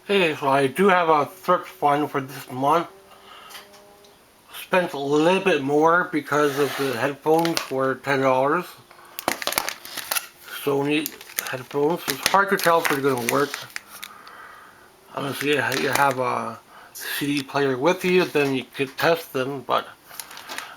Hey, so I do have a thrift fund for this month. Spent a little bit more because of the headphones for $10. Sony headphones. It's hard to tell if they're going to work. Unless you have a CD player with you, then you could test them, but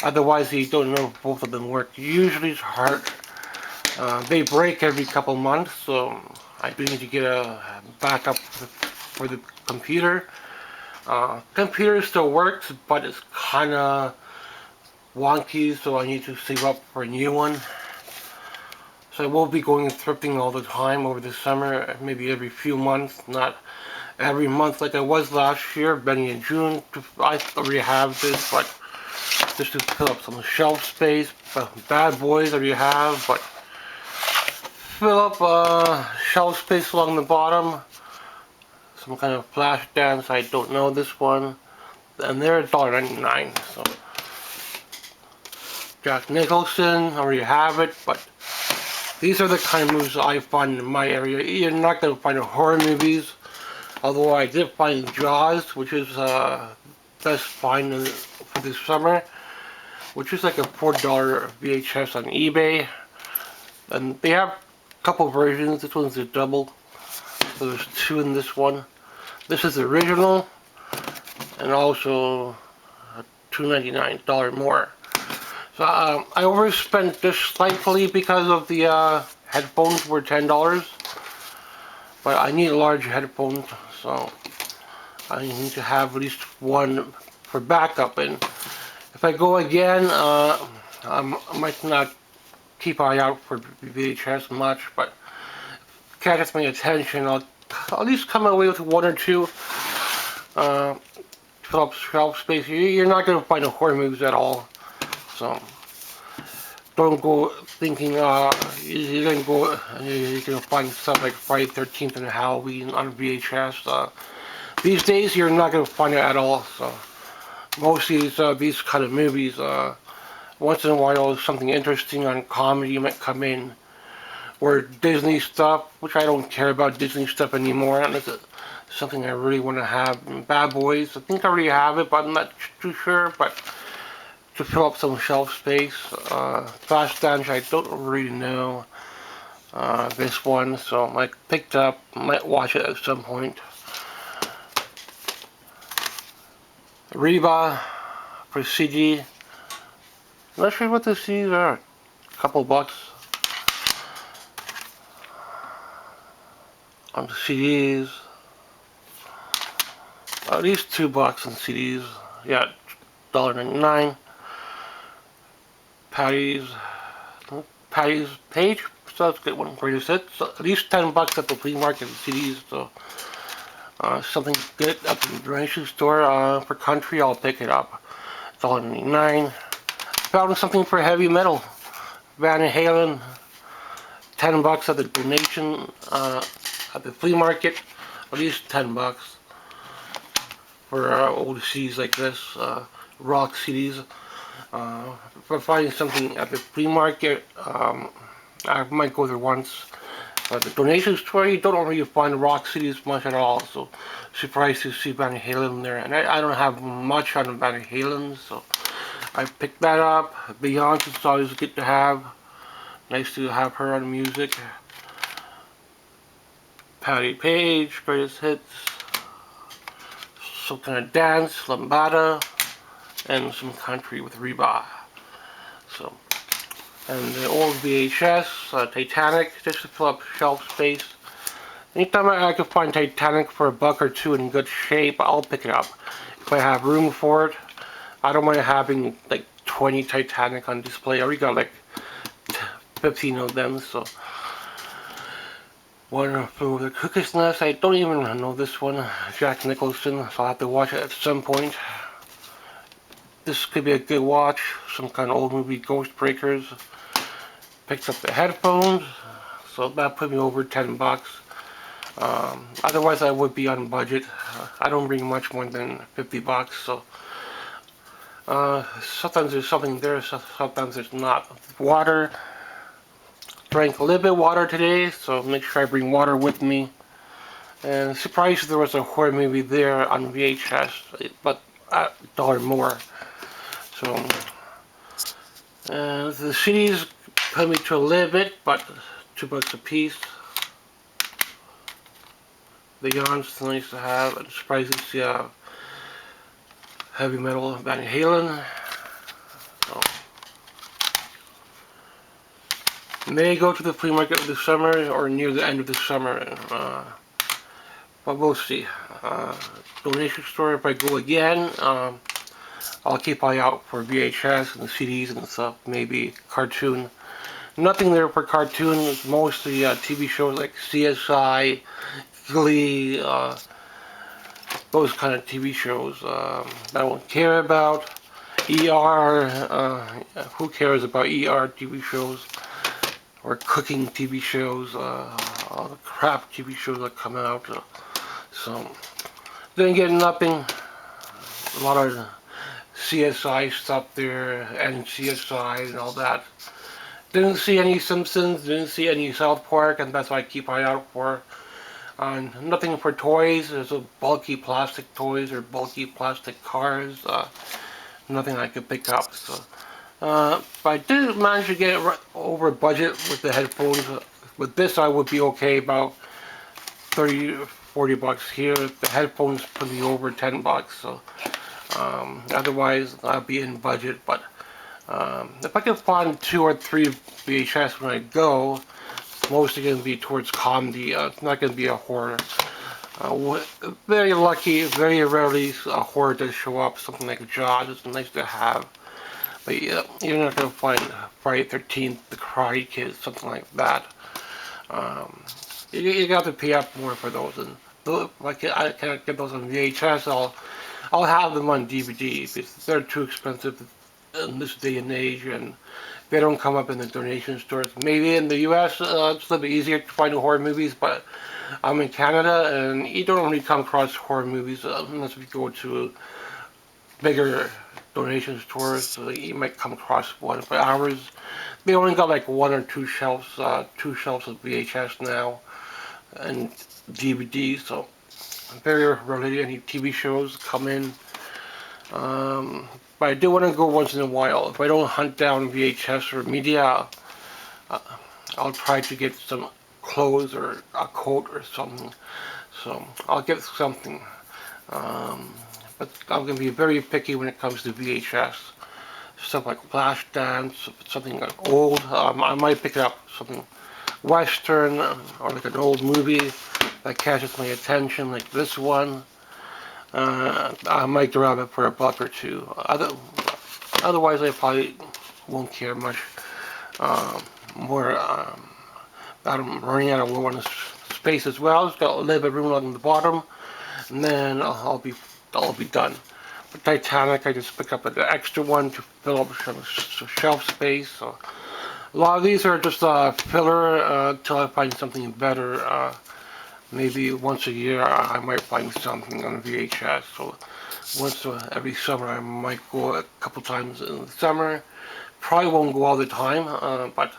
otherwise you don't know if both of them work. Usually it's hard. They break every couple months, so I do need to get a backup for the computer. Computer still works, but it's kind of wonky, so I need to save up for a new one. So I will be going thrifting all the time over the summer, maybe every few months, not every month like I was last year, beginning in June. I already have this, but just to fill up some shelf space. Bad boys I already have, but fill up shelf space along the bottom. Some kind of flash dance, I don't know this one. And they're $1.99, so Jack Nicholson, I already have it, but these are the kind of movies I find in my area. You're not going to find horror movies, although I did find Jaws, which is best find for this summer, which is like a $4 VHS on eBay. And they have a couple versions. This one's a double, so there's two in this one. This is the original, and also $2.99 more. So I overspent just slightly because of the headphones were $10, but I need large headphones, so I need to have at least one for backup. And if I go again, I might not keep an eye out for VHS much, but catches my attention. I'll at least come away with one or two. Fill up shelf space. You're not going to find horror movies at all, so don't go thinking you're gonna go you're gonna find stuff like Friday 13th and Halloween on VHS. These days you're not gonna find it at all. So most of these kind of movies, once in a while something interesting on comedy might come in, or Disney stuff, which I don't care about Disney stuff anymore. Unless it's something I really want to have. Bad Boys, I think I already have it, but I'm not too sure. But to fill up some shelf space. Flash Dance, I don't really know this one, so I picked up, might watch it at some point. Reba for CD. Not sure what the CDs are. A couple bucks on the CDs. At least $2 on CDs. Yeah, $1.99. Patty's Page, so that's a good one. Greatest hits. So at least $10 at the flea market CDs. So something good at the grocery store for country, I'll pick it up. $1.99. Found something for heavy metal. Van Halen. $10 at the donation at the flea market. At least $10 for old CDs like this, rock CDs. For finding something at the flea market, I might go there once. But the donation store, you don't really find rock CDs much at all. So surprised to see Van Halen there. And I don't have much on Van Halen, so I picked that up. Beyonce's always good to have. Nice to have her on music. Patty Page, greatest hits. Some kind of dance, lambada, and some country with Reba. So, and the old VHS, Titanic, just to fill up shelf space. Anytime I can find Titanic for $1 or $2 in good shape, I'll pick it up. If I have room for it, I don't mind having like 20 Titanic on display. I already got like 15 of them, so. One Flew Over the Cuckoo's Nest, I don't even know this one. Jack Nicholson, so I'll have to watch it at some point. This could be a good watch. Some kind of old movie, Ghost Breakers. Picked up the headphones, so that put me over $10. Otherwise, I would be on budget. I don't bring much more than $50, so sometimes there's something there, sometimes there's not. Water. Drank a little bit of water today, so make sure I bring water with me. And surprised there was a horror movie there on VHS, but $1 more. So, the CDs put me to a little bit, but $2 a piece. The yarn's nice to have. I'm surprised to see heavy metal Van Halen. So, may go to the flea market this summer or near the end of the summer. But we'll see. Donation store, if I go again, I'll keep an eye out for VHS and CDs and stuff. Maybe cartoon. Nothing there for cartoon. It's mostly TV shows like CSI, Glee, those kind of TV shows I don't care about. ER, who cares about ER TV shows? Or cooking TV shows, all the crap TV shows that come out. So, didn't get nothing. A lot of CSI stuff there, and CSI and all that. Didn't see any Simpsons, didn't see any South Park, and that's what I keep an eye out for. Nothing for toys. There's a bulky plastic toys or bulky plastic cars. Nothing I could pick up. So, but I did manage to get it over budget with the headphones. With this, I would be okay about 30, 40 bucks here. The headphones put me over 10 bucks. So, otherwise, I'll be in budget. But if I can find 2 or 3 VHS when I go, it's mostly going to be towards comedy. It's not going to be a horror. Very lucky, very rarely a horror does show up. Something like Jaws is nice to have. But yeah, you're not going to find Friday 13th, The Karate Kid, something like that. You got to pay up more for those. And if I can't get those on VHS, I'll have them on DVD because they're too expensive in this day and age, and they don't come up in the donation stores. Maybe in the US it's a little bit easier to find horror movies, but I'm in Canada and you don't really come across horror movies unless you go to bigger donation stores. So you might come across one, but ours, they only got like 1 or 2 shelves, 2 shelves of VHS now and DVD. So very rarely any TV shows come in. But I do want to go once in a while. If I don't hunt down VHS or media, I'll try to get some clothes or a coat or something. So I'll get something. But I'm going to be very picky when it comes to VHS. Stuff like Flashdance, something like old. I might pick up something Western or like an old movie that catches my attention, like this one. I might grab it for $1 or $2. Otherwise, I probably won't care much. I'm running out of room on space as well. It's got a little bit of room on the bottom, and then I'll be done. But Titanic, I just picked up an extra one to fill up some shelf space. So a lot of these are just filler until I find something better. Maybe once a year I might find something on VHS. So once every summer I might go a couple times in the summer. Probably won't go all the time, but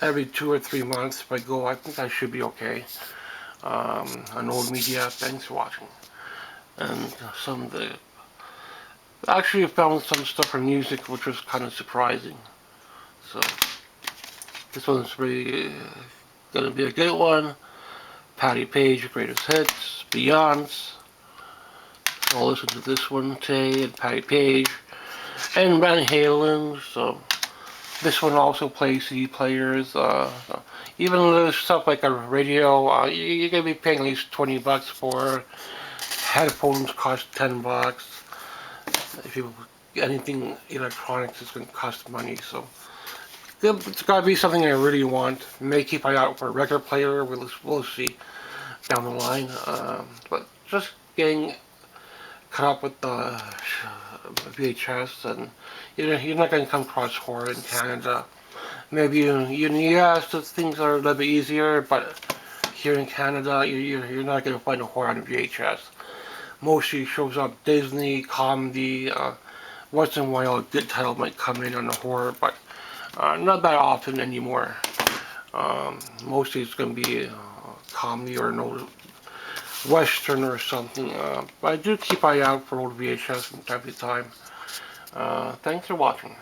every 2 or 3 months if I go, I think I should be okay. On old media, thanks for watching. And some of the... Actually, I found some stuff for music which was kind of surprising. So this one's really gonna be a good one. Patti Page, Greatest Hits, Beyonce. So I'll listen to this one today, and Patti Page, and Van Halen. So this one also plays CD players. Even little stuff like a radio, you're gonna be paying at least 20 bucks for. Headphones cost 10 bucks. If you anything electronics, it's gonna cost money. So it's gotta be something I really want. May keep an eye out for a record player. We'll see down the line. But just getting caught up with the VHS, and you're not going to come across horror in Canada. Maybe in the US things are a little bit easier, but here in Canada you're not going to find a horror on VHS. Mostly shows up Disney, comedy. Once in a while a good title might come in on the horror, but not that often anymore. Mostly it's going to be comedy or an Western or something. But I do keep an eye out for old VHS from time to time. Thanks for watching.